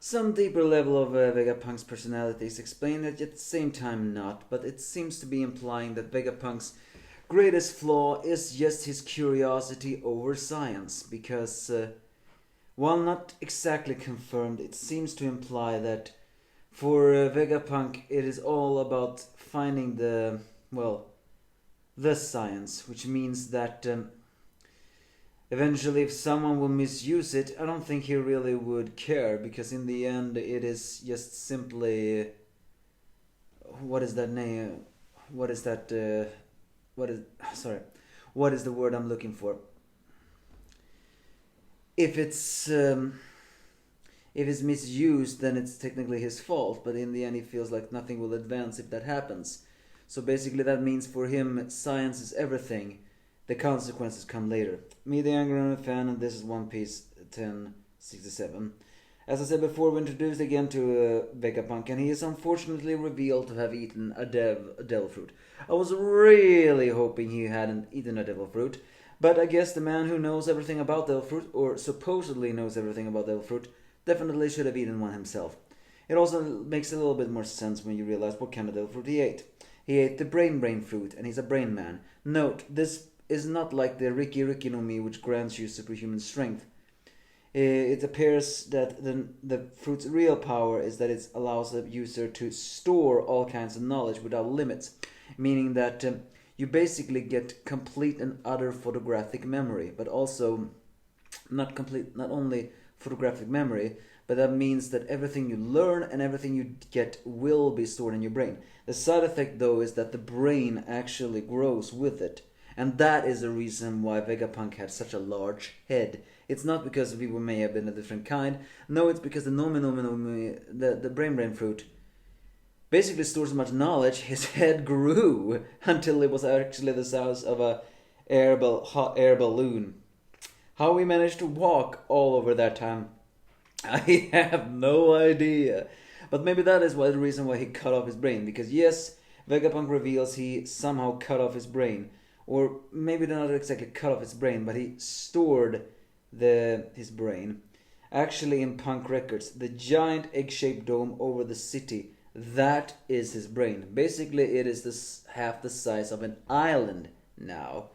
Some deeper level of Vegapunk's personality is explained, yet at the same time not, but it seems to be implying that Vegapunk's greatest flaw is just his curiosity over science, because while not exactly confirmed, it seems to imply that for Vegapunk it is all about finding the science, which means that eventually if someone will misuse it, I don't think he really would care, because in the end it is just simply, what is that name? What is that? What is sorry? What is the word I'm looking for? If it's misused, then it's technically his fault. But in the end, he feels like nothing will advance if that happens. So basically, that means for him, science is everything. The consequences come later. Me, the Angry fan, and this is One Piece 1067. As I said before, we're introduced again to Vegapunk, and he is unfortunately revealed to have eaten a devil fruit. I was really hoping he hadn't eaten a devil fruit, but I guess the man who knows everything about devil fruit, or supposedly knows everything about devil fruit, definitely should have eaten one himself. It also makes a little bit more sense when you realize what kind of devil fruit he ate. He ate the brain fruit, and he's a brain man. Note, this is not like the Riki no Mi, which grants you superhuman strength. It appears that the fruit's real power is that it allows the user to store all kinds of knowledge without limits, meaning that you basically get complete and utter photographic memory, but also not only photographic memory, but that means that everything you learn and everything you get will be stored in your brain. The side effect, though, is that the brain actually grows with it. And that is the reason why Vegapunk had such a large head. It's not because we may have been a different kind. No, it's because the the brain fruit, basically stores so much knowledge, his head grew until it was actually the size of a hot air balloon. How we managed to walk all over that time, I have no idea. But maybe that is the reason why he cut off his brain. Because yes, Vegapunk reveals he somehow cut off his brain. Or maybe not exactly cut off his brain, but he stored his brain. Actually, in Punk Records, the giant egg-shaped dome over the city, that is his brain. Basically, it is half the size of an island now.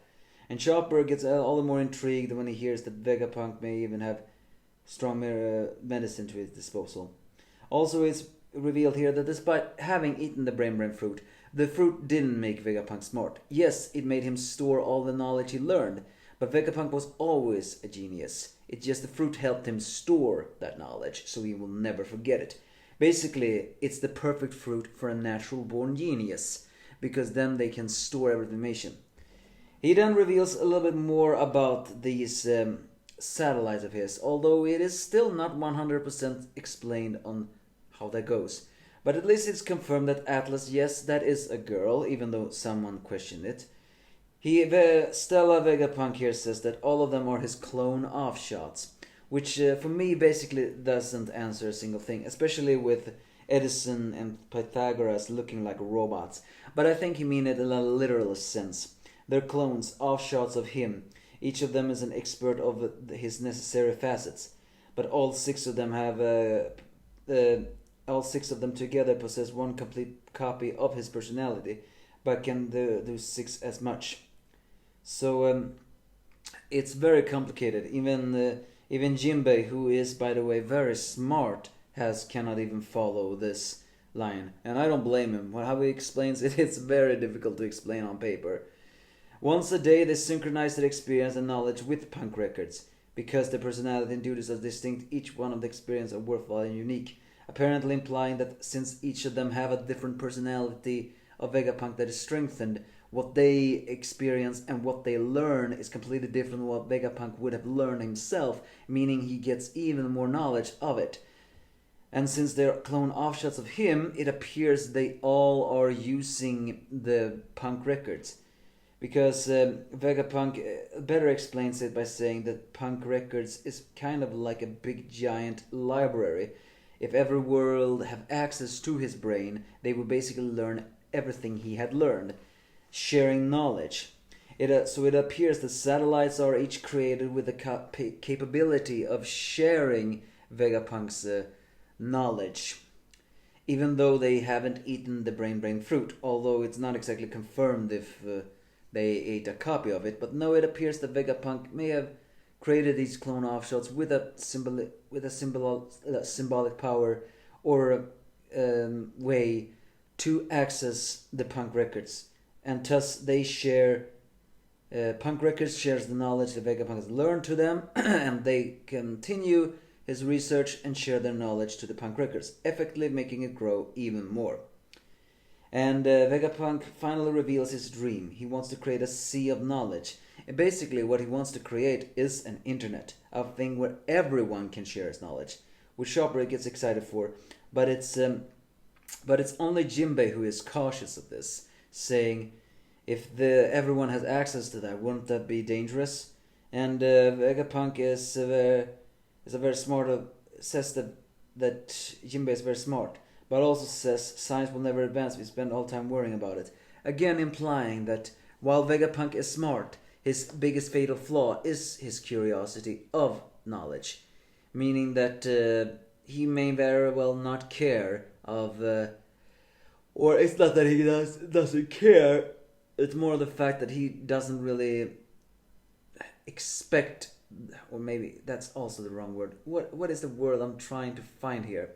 And Chopper gets all the more intrigued when he hears that Vegapunk may even have strong medicine to his disposal. Also, it's revealed here that despite having eaten the brain fruit, the fruit didn't make Vegapunk smart. Yes, it made him store all the knowledge he learned, but Vegapunk was always a genius. It's just the fruit helped him store that knowledge, so he will never forget it. Basically, it's the perfect fruit for a natural-born genius, because then they can store every information. He then reveals a little bit more about these satellites of his, although it is still not 100% explained on how that goes. But at least it's confirmed that Atlas, yes, that is a girl, even though someone questioned it. Stella Vegapunk here says that all of them are his clone offshots, which for me basically doesn't answer a single thing, especially with Edison and Pythagoras looking like robots. But I think he means it in a literal sense. They're clones, offshots of him. Each of them is an expert of his necessary facets, but all six of them together possess one complete copy of his personality, but can do six as much. So it's very complicated. Even Jinbei, who is by the way very smart, cannot even follow this line, and I don't blame him. How he explains it, it's very difficult to explain on paper. Once a day, they synchronize their experience and knowledge with Punk Records. Because their personality and duties are distinct, each one of the experience are worthwhile and unique. Apparently implying that since each of them have a different personality of Vegapunk that is strengthened, what they experience and what they learn is completely different from what Vegapunk would have learned himself, meaning he gets even more knowledge of it. And since they're clone offshots of him, it appears they all are using the Punk Records. Because Vegapunk better explains it by saying that Punk Records is kind of like a big giant library. If every world have access to his brain, they would basically learn everything he had learned, sharing knowledge. So it appears the satellites are each created with the capability of sharing Vegapunk's knowledge, even though they haven't eaten the brain fruit, although it's not exactly confirmed if they ate a copy of it. But no, it appears that Vegapunk may have created these clone offshots with a symbolic power or way to access the Punk records, and thus they share. Punk Records shares the knowledge that Vegapunk has learned to them, and they continue his research and share their knowledge to the Punk Records, effectively making it grow even more. And Vegapunk finally reveals his dream. He wants to create a sea of knowledge. And basically what he wants to create is an internet, a thing where everyone can share his knowledge, which Chopper gets excited for, but it's only Jinbei who is cautious of this, saying, if everyone has access to that, wouldn't that be dangerous? And Vegapunk is a very smart, says that Jinbei is very smart, but also says science will never advance if we spend all time worrying about it. Again implying that while Vegapunk is smart, his biggest fatal flaw is his curiosity of knowledge. Meaning that he may very well not care of... or it's not that he doesn't care, it's more the fact that he doesn't really expect... Or maybe that's also the wrong word. What is the word I'm trying to find here?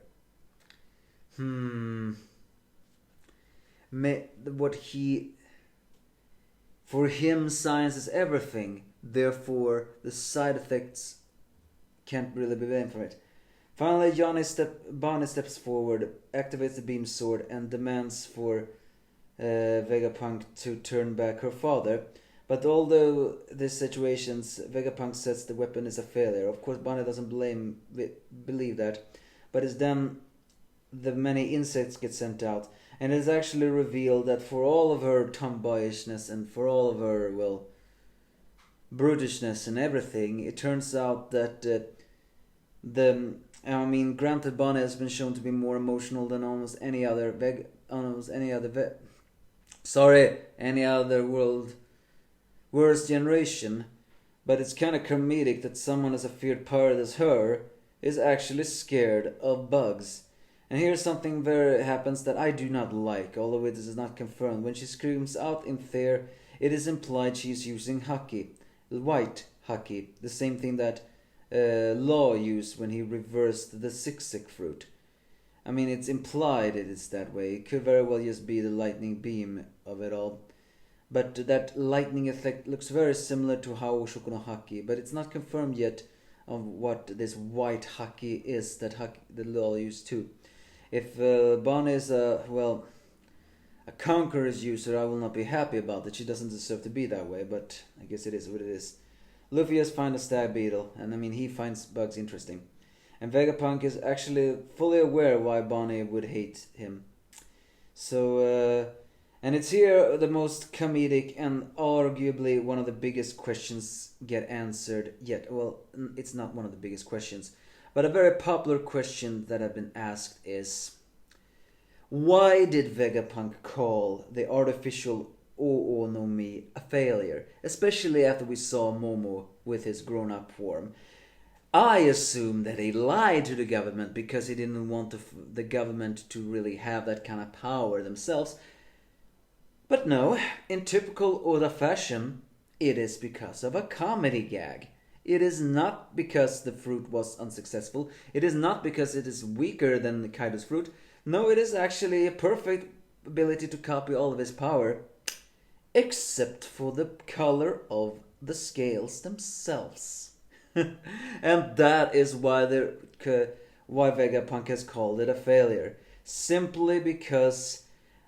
For him, science is everything. Therefore, the side effects can't really be blamed for it. Finally, Bonnie steps forward, activates the beam sword, and demands for Vegapunk to turn back her father. But although these situations, Vegapunk says the weapon is a failure. Of course, Bonnie doesn't believe that, but it's then the many insects get sent out, and it's actually revealed that for all of her tomboyishness and for all of her, well, brutishness and everything, it turns out that granted, Bonnie has been shown to be more emotional than almost any other world's generation, but it's kind of comedic that someone as a feared pirate as her is actually scared of bugs. And here's something very happens that I do not like, although it is not confirmed. When she screams out in fear, it is implied she is using haki, white haki, the same thing that Law used when he reversed the Siksik fruit. I mean, it's implied it is that way. It could very well just be the lightning beam of it all. But that lightning effect looks very similar to Haoshoku no haki, but it's not confirmed yet of what this white haki is that Law used too. If Bonnie is a conqueror's user, I will not be happy about it. She doesn't deserve to be that way, but I guess it is what it is. Luffy has found a stag beetle, and he finds bugs interesting. And Vegapunk is actually fully aware why Bonnie would hate him. So, and it's here the most comedic and arguably one of the biggest questions get answered yet. Well, it's not one of the biggest questions, but a very popular question that have been asked is, why did Vegapunk call the artificial Oo no Mi a failure, especially after we saw Momo with his grown-up form? I assume that he lied to the government because he didn't want the government to really have that kind of power themselves. But no, in typical Oda fashion, it is because of a comedy gag. It is not because the fruit was unsuccessful. It is not because it is weaker than Kaido's fruit. No, it is actually a perfect ability to copy all of his power, except for the color of the scales themselves. And that is why Vegapunk has called it a failure. Simply because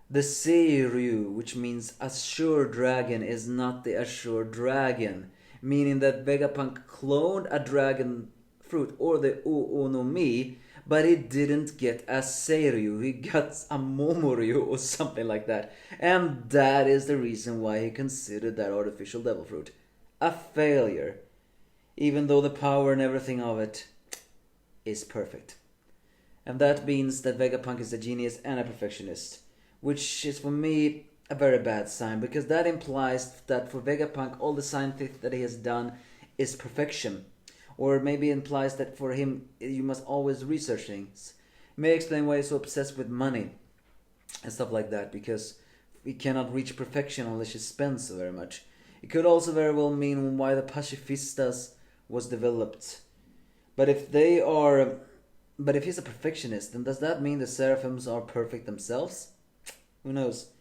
the Seiryu, which means Azure Dragon, is not the Azure Dragon. Meaning that Vegapunk cloned a dragon fruit, or the Oo no Mi, but he didn't get a Seiryu, he got a Momoryu or something like that. And that is the reason why he considered that artificial devil fruit a failure. Even though the power and everything of it is perfect. And that means that Vegapunk is a genius and a perfectionist. Which is for me a very bad sign, because that implies that for Vegapunk all the scientific that he has done is perfection. Or maybe implies that for him you must always research things. May explain why he's so obsessed with money and stuff like that, because he cannot reach perfection unless he spends so very much. It could also very well mean why the pacifistas was developed. But if they are, but if he's a perfectionist, then does that mean the seraphims are perfect themselves? Who knows?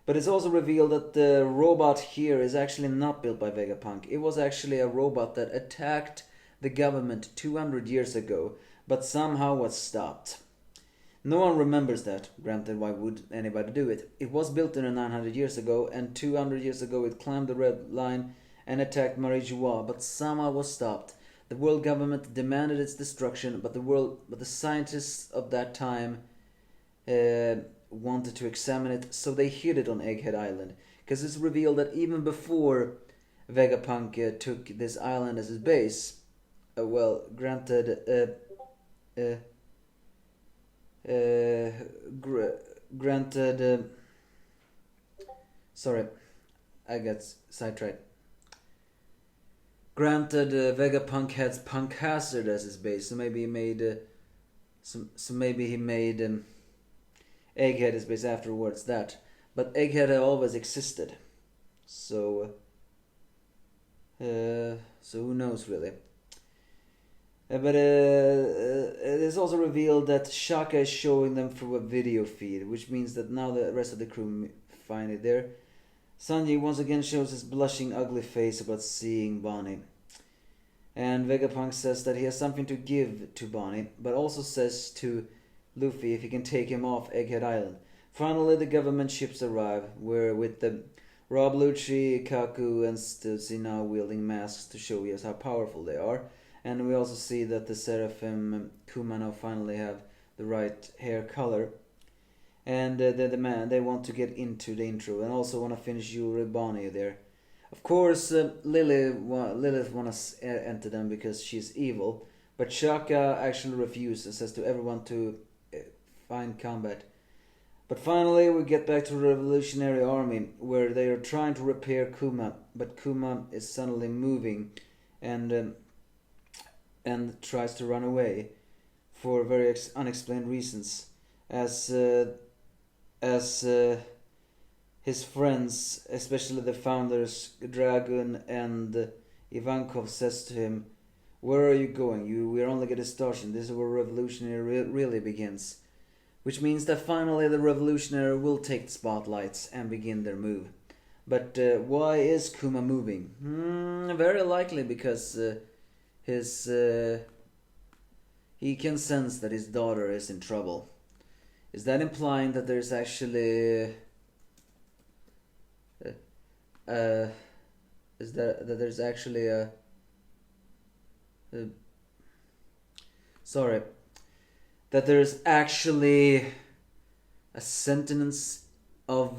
But it's also revealed that the robot here is actually not built by Vegapunk. It was actually a robot that attacked the government 200 years ago, but somehow was stopped. No one remembers that. Granted, why would anybody do it? It was built in 900 years ago, and 200 years ago it climbed the red line and attacked Marie Joie, but somehow was stopped. The world government demanded its destruction, but the scientists of that time wanted to examine it, so they hid it on Egghead Island. Because it's revealed that even before Vegapunk took this island as his base, granted, sorry, I got sidetracked. Granted, Vegapunk had Punk Hazard as his base, so maybe he made, Egghead his base afterwards. But Egghead had always existed, so who knows really. But it is also revealed that Shaka is showing them through a video feed, which means that now the rest of the crew find it there. Sanji once again shows his blushing ugly face about seeing Bonnie. And Vegapunk says that he has something to give to Bonnie, but also says to Luffy if he can take him off Egghead Island. Finally, the government ships arrive, where with the Rob Lucci, Kaku and Stussy now wielding masks to show us how powerful they are. And we also see that the Seraphim Kuma now finally have the right hair color. And they want to get into the intro and also want to finish Yuri Bonnie there. Of course, Lilith wants to enter them because she's evil, but Shaka actually refuses, says to everyone to find combat. But finally, we get back to the Revolutionary Army, where they are trying to repair Kuma, but Kuma is suddenly moving and tries to run away for very unexplained reasons, as his friends, especially the founders Dragon and Ivankov, says to him, "Where are you going? We're only getting started. This is where revolutionary really begins." Which means that finally the revolutionary will take the spotlights and begin their move. But why is Kuma moving? Very likely because he can sense that his daughter is in trouble. Is that implying that there's actually that there's actually a sentence of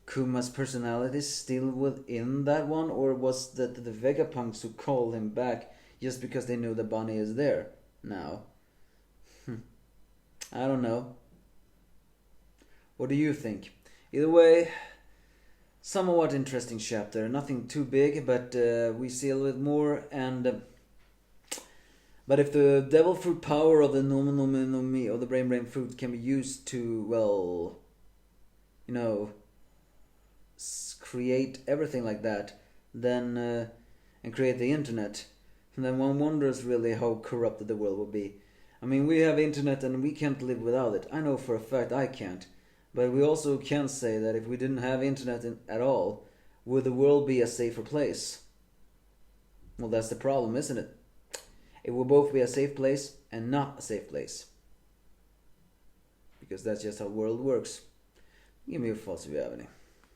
Kuma's personality still within that one, or was that the Vegapunks who called him back just because they knew that Bonnie is there now? I don't know. What do you think? Either way, somewhat interesting chapter. Nothing too big, but we see a little bit more. And but if the devil fruit power of the nomi or the brain fruit can be used to, well, create everything like that, then and create the internet, then one wonders really how corrupted the world will be. I mean, we have internet and we can't live without it. I know for a fact I can't. But we also can say that if we didn't have internet at all, would the world be a safer place? Well, that's the problem, isn't it? It will both be a safe place and not a safe place. Because that's just how the world works. Give me your thoughts if you have any.